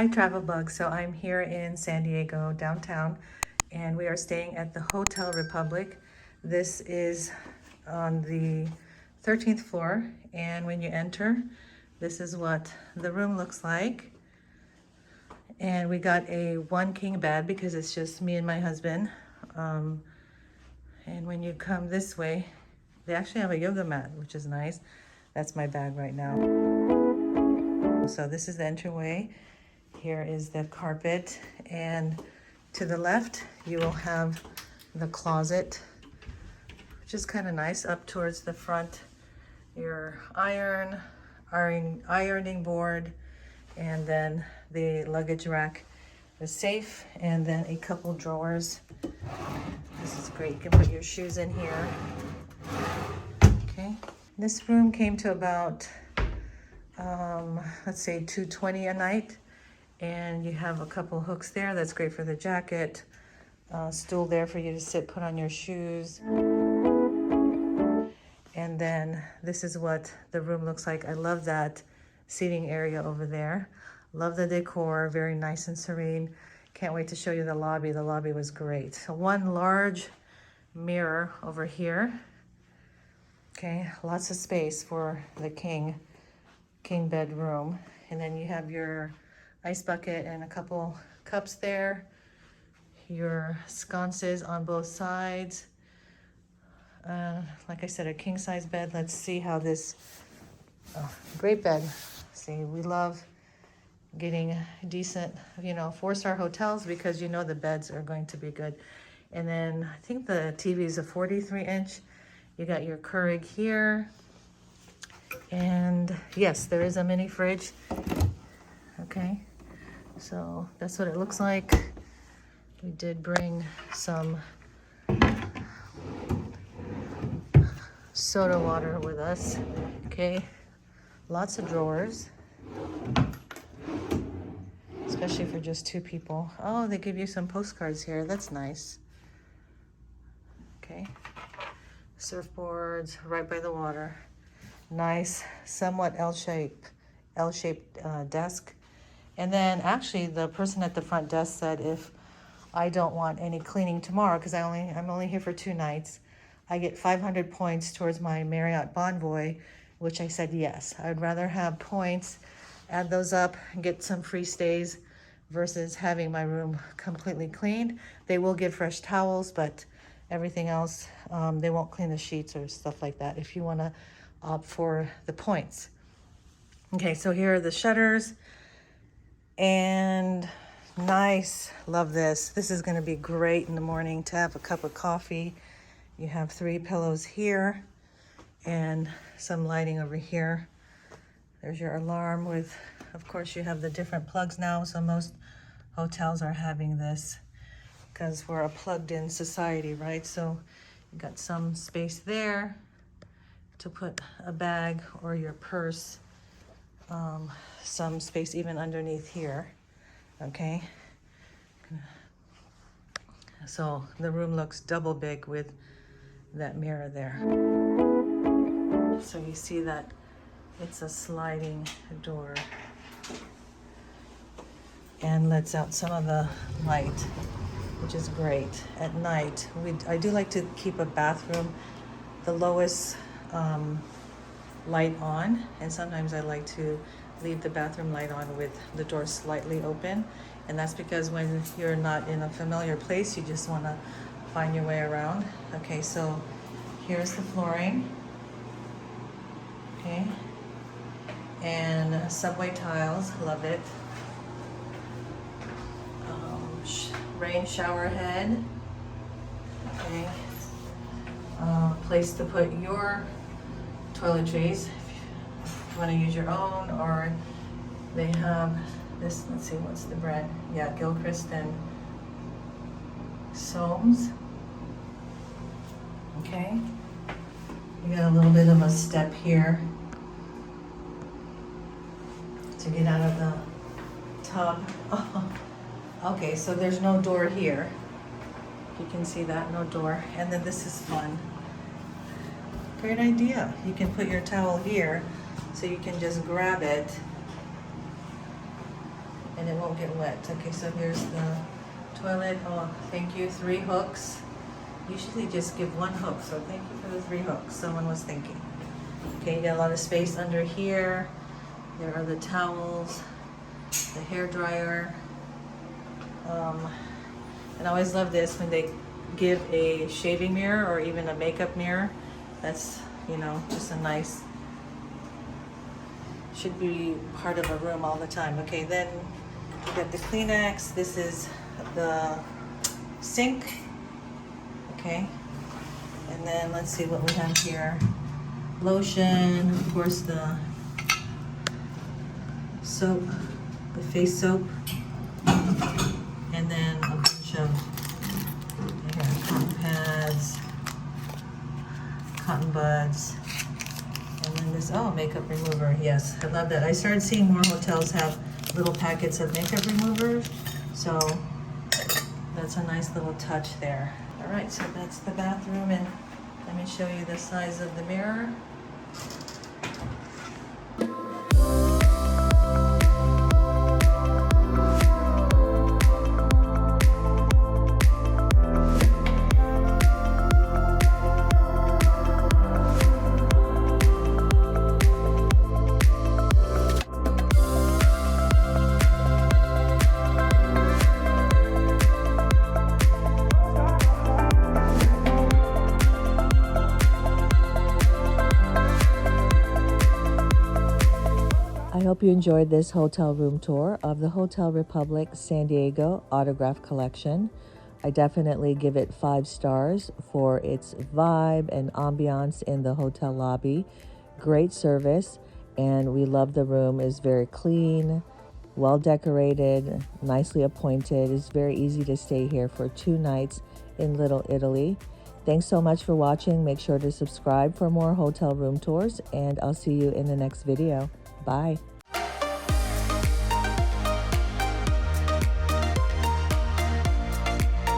Hi Travel Bug. So I'm here in San Diego downtown and we are staying at the Hotel Republic. This is on the 13th floor, and when you enter, this is what the room looks like. And we got a 1 king bed because it's just me and my husband. And when you come this way, they actually have a yoga mat, which is nice. That's my bag right now. So this is the entryway. Here is the carpet, and to the left you will have the closet, which is kind of nice. Up towards the front, your ironing board, and then the luggage rack, the safe, and then a couple drawers. This is great. You can put your shoes in here. Okay, this room came to about let's say $220 a night, and you have a couple hooks there. That's great for the jacket. Stool there for you to sit, put on your shoes. And then this is what the room looks like. I love that seating area over there. Love the decor, very nice and serene. Can't wait to show you the lobby. The lobby was great. So one large mirror over here. Okay, lots of space for the king bedroom. And then you have your ice bucket and a couple cups there. Your sconces on both sides. Like I said, a king size bed. Let's see how this, great bed. See, we love getting decent, 4-star hotels because the beds are going to be good. And then I think the TV is a 43-inch. You got your Keurig here. And yes, there is a mini fridge. Okay, so that's what it looks like. We did bring some soda water with us. Okay, lots of drawers, especially for just 2 people. Oh, they give you some postcards here. That's nice. Okay, surfboards right by the water. Nice, somewhat L-shaped desk. And then actually the person at the front desk said if I don't want any cleaning tomorrow, because I'm only here for 2 nights, I get 500 points towards my Marriott Bonvoy, which I said yes. I'd rather have points, add those up, and get some free stays versus having my room completely cleaned. They will give fresh towels, but everything else, they won't clean the sheets or stuff like that if you want to opt for the points. Okay, so here are the shutters. And nice, love this. This is going to be great in the morning to have a cup of coffee. You have 3 pillows here and some lighting over here. There's your alarm with, of course, you have the different plugs now. So most hotels are having this because we're a plugged-in society, right? So you got some space there to put a bag or your purse. Some space even underneath here. Okay, so the room looks double big with that mirror there. So you see that it's a sliding door and lets out some of the light, which is great at night. I do like to keep a bathroom the lowest light on, and sometimes I like to leave the bathroom light on with the door slightly open, and that's because when you're not in a familiar place, you just want to find your way around. Okay, so here's the flooring. Okay, and subway tiles, love it. Rain shower head. Okay, place to put your toiletries if you want to use your own, or they have this, let's see, what's the brand? Yeah, Gilchrist and Soames. Okay, you got a little bit of a step here to get out of the tub. Okay, so there's no door here. You can see that, no door. And then this is fun. Great idea. You can put your towel here so you can just grab it and it won't get wet. Okay, so here's the toilet. Oh, thank you, 3 hooks. Usually just give 1 hook, so thank you for the 3 hooks. Someone was thinking. Okay, you got a lot of space under here. There are the towels, the hair dryer. And I always love this when they give a shaving mirror or even a makeup mirror. That's, you know, just a nice, should be part of a room all the time. Okay, then you got the Kleenex. This is the sink. Okay, and then let's see what we have here. Lotion, of course, the soap, the face soap, and then a bunch of cotton pads, cotton buds, and then this, oh, makeup remover. Yes, I love that. I started seeing more hotels have little packets of makeup removers, so that's a nice little touch there. All right, so that's the bathroom, and let me show you the size of the mirror. I hope you enjoyed this hotel room tour of the Hotel Republic San Diego Autograph Collection. I definitely give it 5 stars for its vibe and ambiance in the hotel lobby. Great service, and we love the room. It's very clean, well decorated, nicely appointed. It's very easy to stay here for 2 nights in Little Italy. Thanks so much for watching. Make sure to subscribe for more hotel room tours, and I'll see you in the next video. Bye.